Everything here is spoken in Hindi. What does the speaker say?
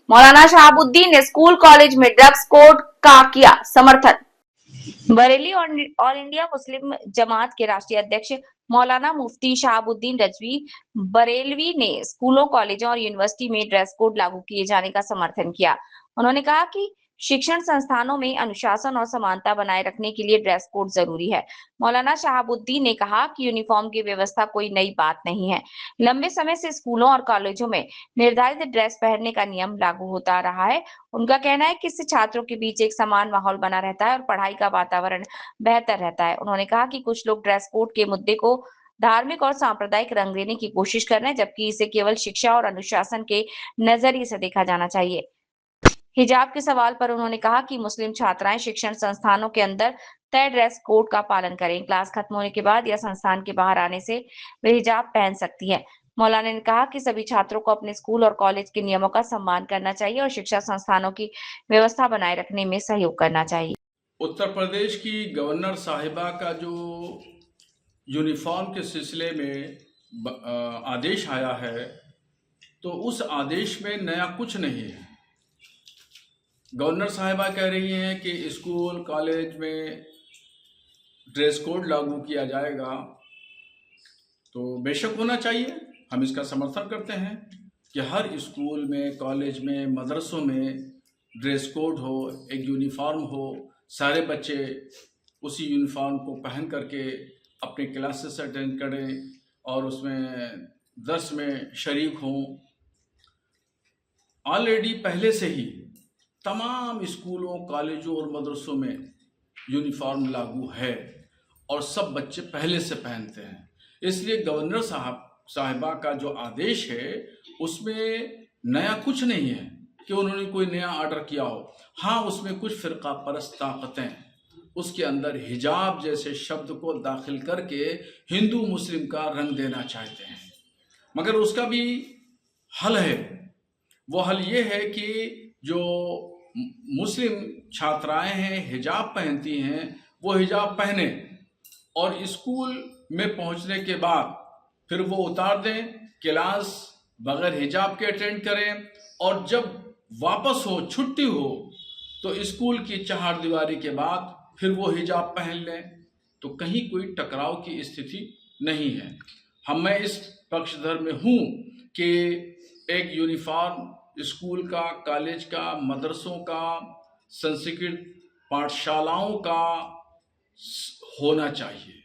मौलाना शहाबुद्दीन ने स्कूल कॉलेज में ड्रग्स कोड का किया समर्थन। बरेली और ऑल इंडिया मुस्लिम जमात के राष्ट्रीय अध्यक्ष मौलाना मुफ्ती शहाबुद्दीन रजवी बरेलवी ने स्कूलों, कॉलेजों और यूनिवर्सिटी में ड्रेस कोड लागू किए जाने का समर्थन किया। उन्होंने कहा कि शिक्षण संस्थानों में अनुशासन और समानता बनाए रखने के लिए ड्रेस कोड जरूरी है। मौलाना शहाबुद्दीन ने कहा कि यूनिफॉर्म की व्यवस्था कोई नई बात नहीं है। लंबे समय से स्कूलों और कॉलेजों में निर्धारित ड्रेस पहनने का नियम लागू होता रहा है। उनका कहना है कि इससे छात्रों के बीच एक समान माहौल बना रहता है और पढ़ाई का वातावरण बेहतर रहता है। उन्होंने कहा कि कुछ लोग ड्रेस कोड के मुद्दे को धार्मिक और सांप्रदायिक रंग देने की कोशिश कर रहे हैं, जबकि इसे केवल शिक्षा और अनुशासन के नजरिए से देखा जाना चाहिए। हिजाब के सवाल पर उन्होंने कहा कि मुस्लिम छात्राएं शिक्षण संस्थानों के अंदर तय ड्रेस कोड का पालन करें। क्लास खत्म होने के बाद या संस्थान के बाहर आने से वे हिजाब पहन सकती हैं। मौलाना ने कहा कि सभी छात्रों को अपने स्कूल और कॉलेज के नियमों का सम्मान करना चाहिए और शिक्षा संस्थानों की व्यवस्था बनाए रखने में सहयोग करना चाहिए। उत्तर प्रदेश की गवर्नर साहिबा का जो यूनिफॉर्म के सिलसिले में आदेश आया है, तो उस आदेश में नया कुछ नहीं है। गवर्नर साहिबा कह रही हैं कि स्कूल कॉलेज में ड्रेस कोड लागू किया जाएगा, तो बेशक होना चाहिए। हम इसका समर्थन करते हैं कि हर स्कूल में, कॉलेज में, मदरसों में ड्रेस कोड हो, एक यूनिफॉर्म हो, सारे बच्चे उसी यूनिफॉर्म को पहन करके अपने क्लासेस अटेंड करें और उसमें दर्स में शरीक हों। ऑलरेडी पहले से ही तमाम स्कूलों, कॉलेजों और मदरसों में यूनिफॉर्म लागू है और सब बच्चे पहले से पहनते हैं। इसलिए गवर्नर साहिबा का जो आदेश है उसमें नया कुछ नहीं है कि उन्होंने कोई नया ऑर्डर किया हो। हाँ, उसमें कुछ फ़िरका परस्त ताकतें उसके अंदर हिजाब जैसे शब्द को दाखिल करके हिंदू मुस्लिम का रंग देना चाहते हैं, मगर उसका भी हल है। वो हल ये है कि जो मुस्लिम छात्राएं हैं, हिजाब पहनती हैं, वो हिजाब पहने और स्कूल में पहुंचने के बाद फिर वो उतार दें, क्लास बगैर हिजाब के अटेंड करें और जब वापस हो, छुट्टी हो, तो स्कूल की चहारदीवारी के बाद फिर वो हिजाब पहन लें, तो कहीं कोई टकराव की स्थिति नहीं है। मैं इस पक्षधर में हूँ कि एक यूनिफॉर्म स्कूल का, कॉलेज का, मदरसों का, संस्कृत पाठशालाओं का होना चाहिए।